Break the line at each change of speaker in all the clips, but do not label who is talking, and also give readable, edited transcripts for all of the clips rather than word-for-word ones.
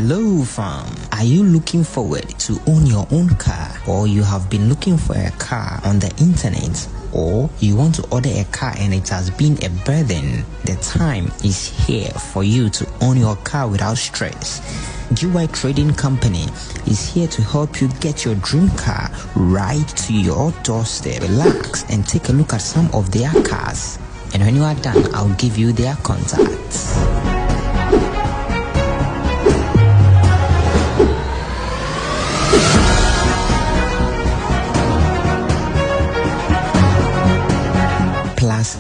Hello fam, are you looking forward to own your own car, or you have been looking for a car on the internet, or you want to order a car and it has been a burden? The time is here for you to own your car without stress. GY Trading Company is here to help you get your dream car right to your doorstep. Relax and take a look at some of their cars, and when you are done, I'll give you their contacts.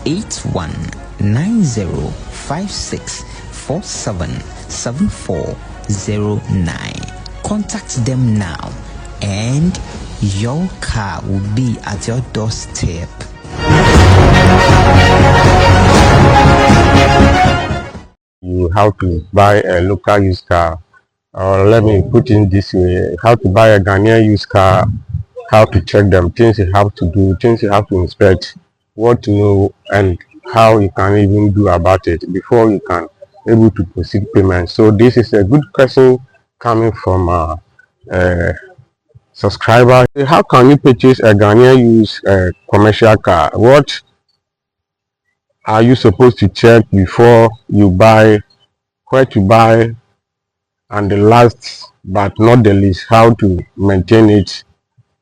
+81 9056477409. Contact them now and your car will be at your doorstep.
You have to buy a local used car, or let me put it this way, how to buy a Ghanaian used car, how to check them, things you have to do, things you have to inspect, what to know, and how you can even do about it before you can able to proceed payment. So this is a good question coming from a subscriber. How can you purchase a Ghanaian used commercial car? What are you supposed to check before you buy, where to buy, and the last but not the least, how to maintain it?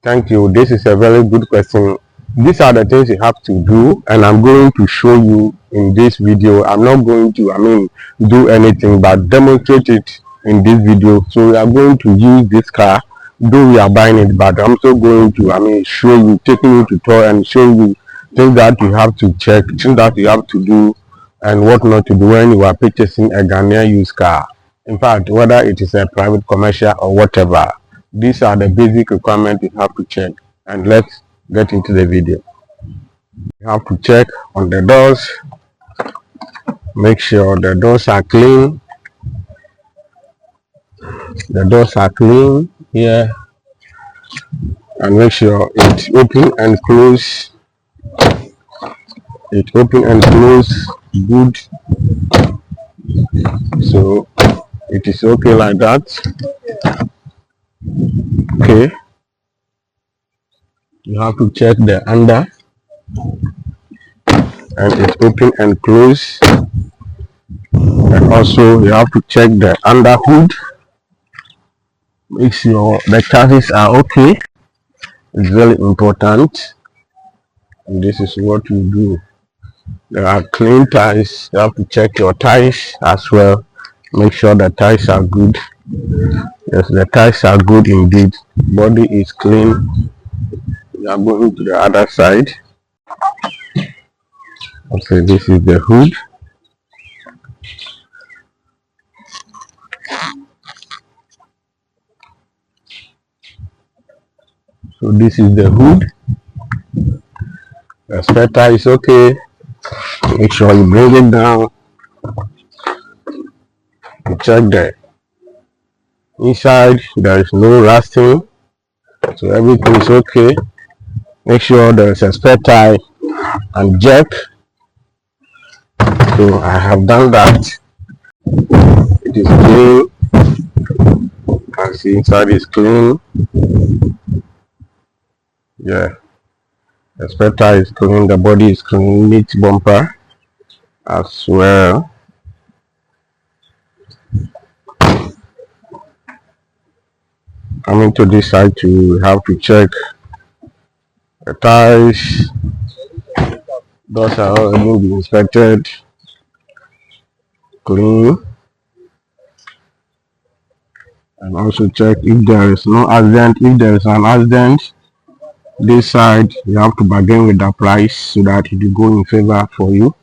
Thank you. This is a very good question. These are the things you have to do, and I'm going to show you in this video. I'm not going to do anything but demonstrate it in this video. So we are going to use this car, though we are buying it, but I'm also going to show you, taking you to tour and show you things that you have to check, things that you have to do, and what not to do when you are purchasing a Ghanaian used car. In fact, whether it is a private, commercial, or whatever, these are the basic requirements you have to check. And let's get into the video. You have to check on the doors, make sure the doors are clean. The doors are clean here, and make sure it's open and close. It open and close good, so it is okay like that. Okay, you have to check the under, and it's open and close. And also you have to check the under hood, make sure the chassis are okay. It's very important, and this is what you do. There are clean tires. You have to check your tires as well, make sure the tires are good. Yes, the tires are good indeed. Body is clean. We are going to the other side. Okay, this is the hood. So this is the hood. The spare tire is okay. Make sure you bring it down. You check the inside, there is no rusting, so everything is okay. Make sure there is a spare tire and jack. So I have done that. It is clean. You can see inside is clean. Yeah, the spare tire is clean, the body is clean, neat bumper as well. Coming to this side, you have to check the tires. Those are all being inspected, clean, and also check if there is no accident. If there is an accident, this side you have to bargain with the price so that it will go in favor for you.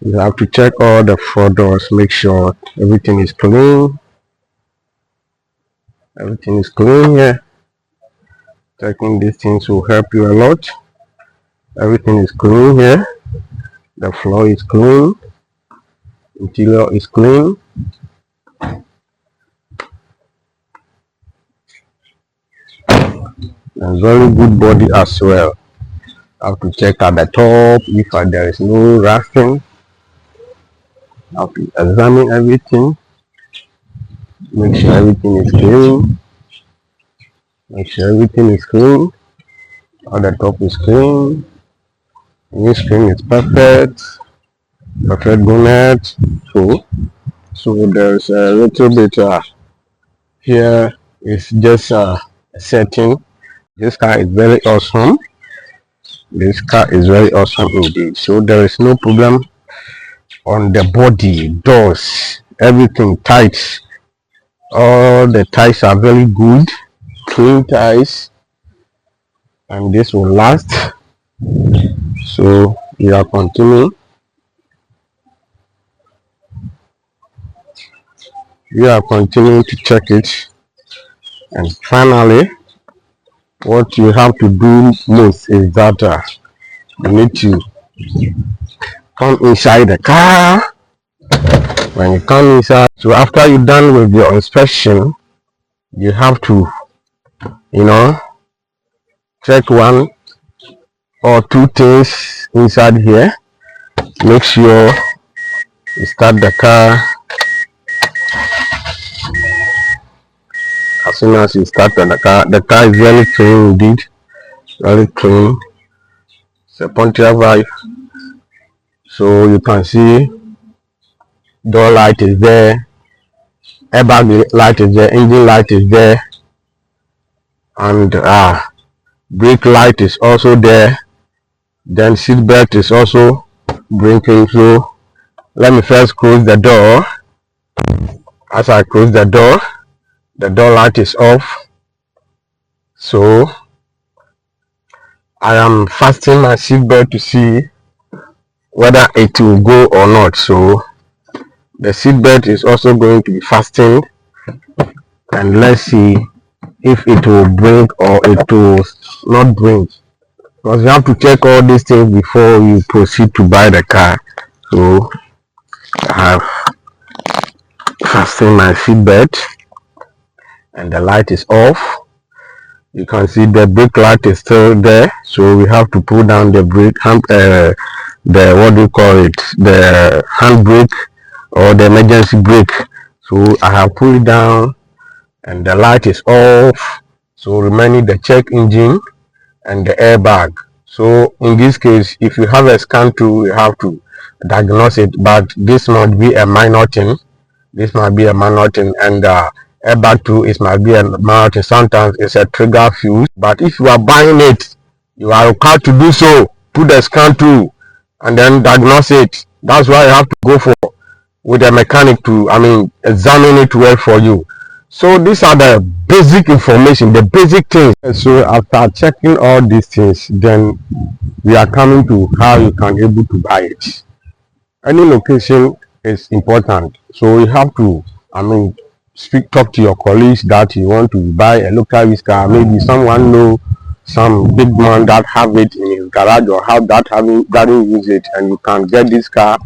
You have to check all the four doors, make sure everything is clean. Everything is clean here. Checking these things will help you a lot. Everything is clean here. The floor is clean. Interior is clean. And very good body as well. I have to check at the top if there is no rusting. Have to examine everything, make sure everything is clean, make sure everything is clean, all the top is clean, new screen is perfect, perfect bonnet. So there's a little bit here is just a setting. This car is very awesome. This car is very awesome indeed. So there is no problem on the body, doors, everything tight. All the ties are very good, clean ties, and this will last. So we are continuing. We are continuing to check it, and finally, what you have to do most is that you need to come inside the car. When you come inside, so after you're done with your inspection, you have to, check one or two things inside here. Make sure you start the car. As soon as you start the car is very clean indeed, very clean. It's a Pontiac Vibe, so you can see door light is there, airbag light is there, engine light is there, and brake light is also there. Then seat belt is also blinking. So let me first close the door. As I close the door light is off. So I am fastening my seat belt to see whether it will go or not. So the seat belt is also going to be fastened, and let's see if it will break or it will not break, because you have to check all these things before you proceed to buy the car. So I have fastened my seat belt and the light is off. You can see the brake light is still there, so we have to pull down the brake the what do you call it, the hand brake or the emergency brake. So I have pulled it down and the light is off. So remaining the check engine and the airbag. So in this case, if you have a scan tool, you have to diagnose it, but this might be a minor thing. This might be a minor thing, and airbag too, it might be a minor thing. Sometimes it's a trigger fuse, but if you are buying it, you are required to do so. Put the scan tool and then diagnose it. That's why you have to go for with a mechanic to, examine it well for you. So these are the basic information, the basic things. So after checking all these things, then we are coming to how you can able to buy it. Any location is important, so you have to talk to your colleagues that you want to buy a local used car. Maybe someone know some big man that have it in his garage or have that doesn't use it, and you can get this car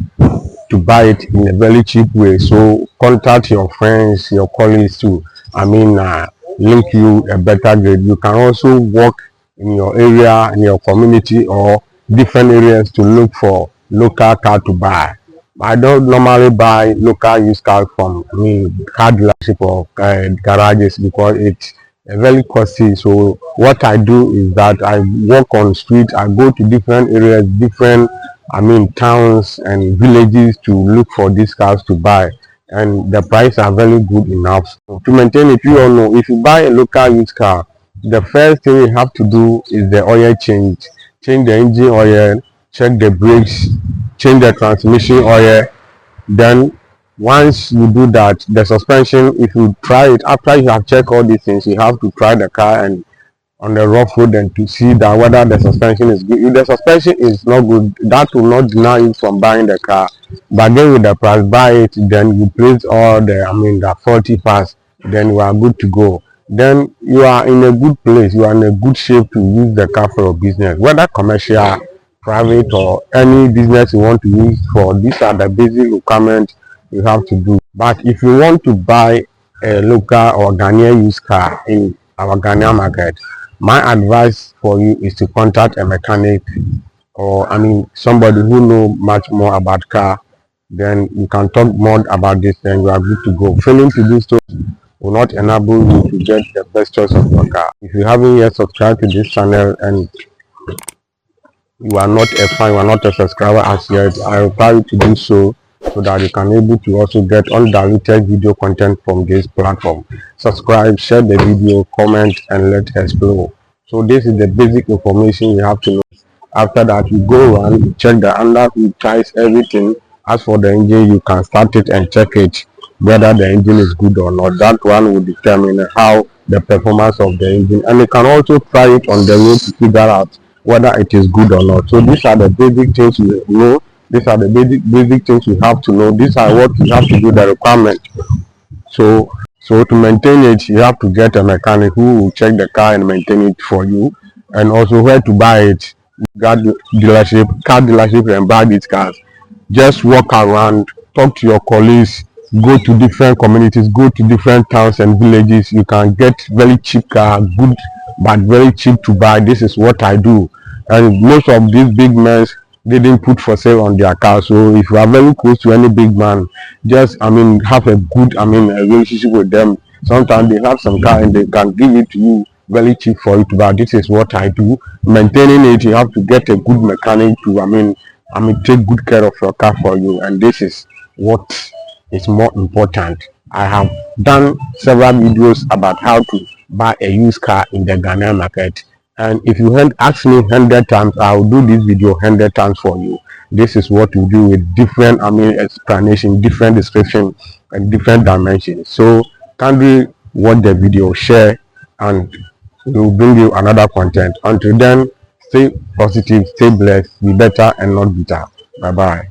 to buy it in a very cheap way. So contact your friends, your colleagues to link you a better grade. You can also walk in your area, in your community or different areas to look for local car to buy. I don't normally buy local used car from car dealership or garages, because it's very costly. So what I do is that I walk on street, I go to different areas, different towns and villages to look for these cars to buy, and the price are very good enough. So to maintain it, you all know, if you buy a local used car, the first thing you have to do is the oil change. Change the engine oil, check the brakes, change the transmission oil. Then once you do that, the suspension, if you try it after you have checked all these things, you have to try the car and on the rough road and to see that whether the suspension is good. If the suspension is not good, that will not deny you from buying the car. But then with the price, buy it, then you place all the 40 parts, then you are good to go. Then you are in a good place, you are in a good shape to use the car for your business, whether commercial, private, or any business you want to use for. These are the basic requirements you have to do. But if you want to buy a local or Ghanaian used car in our Ghanaian market, my advice for you is to contact a mechanic or somebody who know much more about car then you can talk more about this, and you are good to go. Failing to do so will not enable you to get the best choice of your car. If you haven't yet subscribed to this channel and you are not a fan, you are not a subscriber as yet, I require you to do so so that you can able to also get undiluted video content from this platform. Subscribe, share the video, comment, and let us explore. So this is the basic information you have to know. After that, you go around, you check the under hood, ties, everything. As for the engine, you can start it and check it whether the engine is good or not. That one will determine how the performance of the engine, and you can also try it on the road to figure out whether it is good or not. So these are the basic things you know. These are the basic things you have to know. These are what you have to do, the requirement. So to maintain it, you have to get a mechanic who will check the car and maintain it for you, and also where to buy it. You got car dealership, and buy these cars. Just walk around, talk to your colleagues, go to different communities, go to different towns and villages. You can get very cheap car, good but very cheap to buy. This is what I do, and most of these big men didn't put for sale on their car. So if you are very close to any big man, just have a good a relationship with them. Sometimes they have some car and they can give it to you very cheap for you to buy. This is what I do. Maintaining it, you have to get a good mechanic to take good care of your car for you, and this is what is more important. I have done several videos about how to buy a used car in the Ghanaian market, and if you ask me 100 times, I will do this video 100 times for you. This is what we do with different explanation, different description, and different dimensions. So kindly watch the video, share, and we will bring you another content. Until then, stay positive, stay blessed, be better and not bitter. Bye bye.